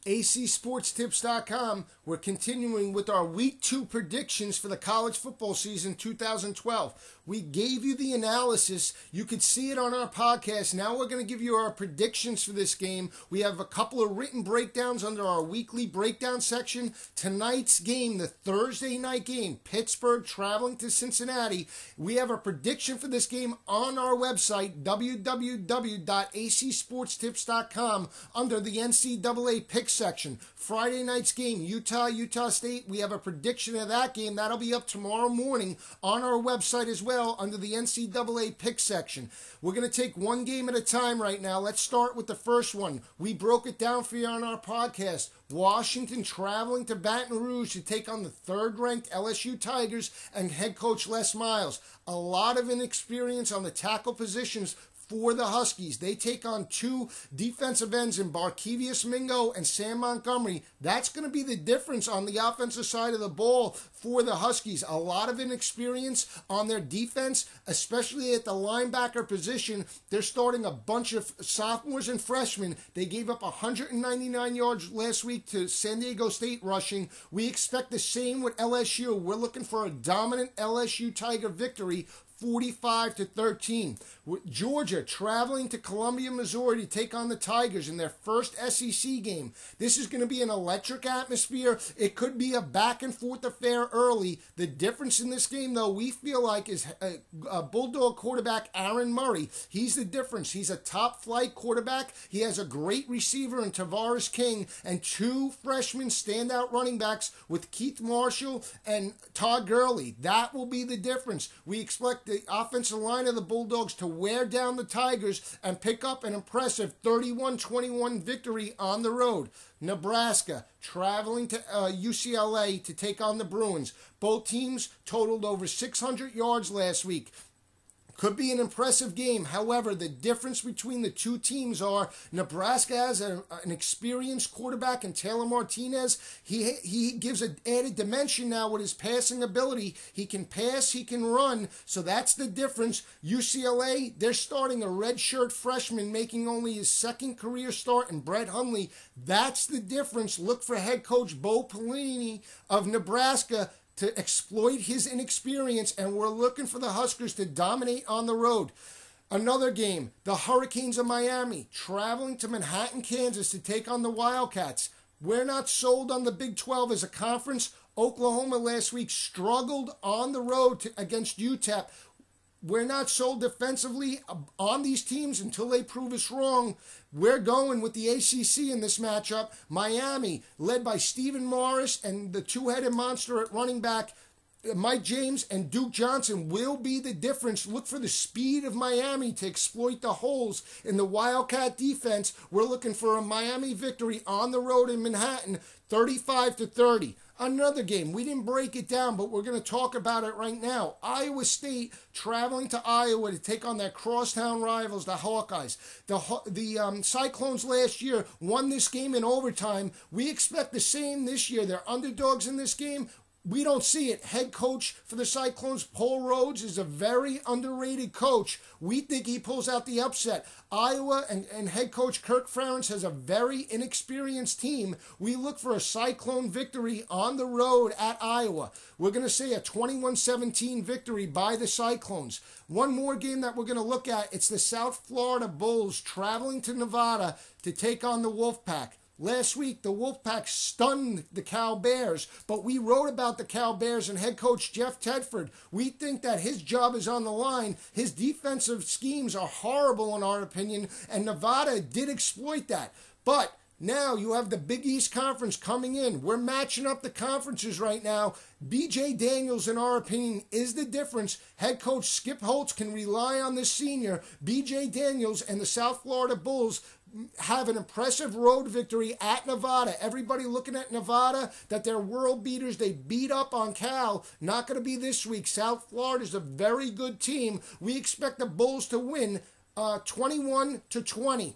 acsportstips.com. We're continuing with our Week 2 predictions for the college football season 2012. We gave you the analysis. You could see it on our podcast. Now we're going to give you our predictions for this game. We have a couple of written breakdowns under our weekly breakdown section. Tonight's game, the Thursday night game, Pittsburgh traveling to Cincinnati. We have a prediction for this game on our website, www.acsportstips.com, under the NCAA picks section. Friday night's game, Utah State. We have a prediction of that game. That'll be up tomorrow morning on our website as well under the NCAA picks section. We're going to take one game at a time right now. Let's start with the first one. We broke it down for you on our podcast. Washington traveling to Baton Rouge to take on the third-ranked LSU Tigers and head coach Les Miles. A lot of inexperience on the tackle positions for the Huskies. They take on two defensive ends in Barkevious Mingo and Sam Montgomery. That's going to be the difference on the offensive side of the ball for the Huskies. A lot of inexperience on their defense, especially at the linebacker position. They're starting a bunch of sophomores and freshmen. They gave up 199 yards last week to San Diego State rushing. We expect the same with LSU. We're looking for a dominant LSU Tiger victory, 45-13. Georgia traveling to Columbia, Missouri to take on the Tigers in their first SEC game. This is going to be an electric atmosphere. It could be a back and forth affair early. The difference in this game, though, we feel like is Bulldog quarterback Aaron Murray. He's the difference. He's a top flight quarterback. He has a great receiver in Tavares King and two freshman standout running backs with Keith Marshall and Todd Gurley. That will be the difference. We expect the offensive line of the Bulldogs to wear down the Tigers and pick up an impressive 31-21 victory on the road. Nebraska traveling to UCLA to take on the Bruins. Both teams totaled over 600 yards last week. Could be an impressive game. However, the difference between the two teams are Nebraska has an experienced quarterback in Taylor Martinez. He gives an added dimension now with his passing ability. He can pass, he can run, so that's the difference. UCLA, they're starting a redshirt freshman making only his second career start in Brett Hundley. That's the difference. Look for head coach Bo Pelini of Nebraska to exploit his inexperience, and we're looking for the Huskers to dominate on the road. Another game, the Hurricanes of Miami traveling to Manhattan, Kansas to take on the Wildcats. We're not sold on the Big 12 as a conference. Oklahoma last week struggled on the road against UTEP. We're not sold defensively on these teams until they prove us wrong. We're going with the ACC in this matchup. Miami, led by Stephen Morris and the two-headed monster at running back, Mike James and Duke Johnson, will be the difference. Look for the speed of Miami to exploit the holes in the Wildcat defense. We're looking for a Miami victory on the road in Manhattan, 35-30. Another game, we didn't break it down, but we're going to talk about it right now. Iowa State traveling to Iowa to take on their crosstown rivals, the Hawkeyes. The Cyclones last year won this game in overtime. We expect the same this year. They're underdogs in this game. We don't see it. Head coach for the Cyclones, Paul Rhodes, is a very underrated coach. We think he pulls out the upset. Iowa and head coach Kirk Ferentz has a very inexperienced team. We look for a Cyclone victory on the road at Iowa. We're going to say a 21-17 victory by the Cyclones. One more game that we're going to look at, it's the South Florida Bulls traveling to Nevada to take on the Wolfpack. Last week, the Wolfpack stunned the Cal Bears, but we wrote about the Cal Bears and head coach Jeff Tedford. We think that his job is on the line. His defensive schemes are horrible in our opinion, and Nevada did exploit that. But now you have the Big East Conference coming in. We're matching up the conferences right now. B.J. Daniels, in our opinion, is the difference. Head coach Skip Holtz can rely on this senior. B.J. Daniels and the South Florida Bulls have an impressive road victory at Nevada. Everybody looking at Nevada, that they're world beaters. They beat up on Cal. Not going to be this week. South Florida is a very good team. We expect the Bulls to win 21-20.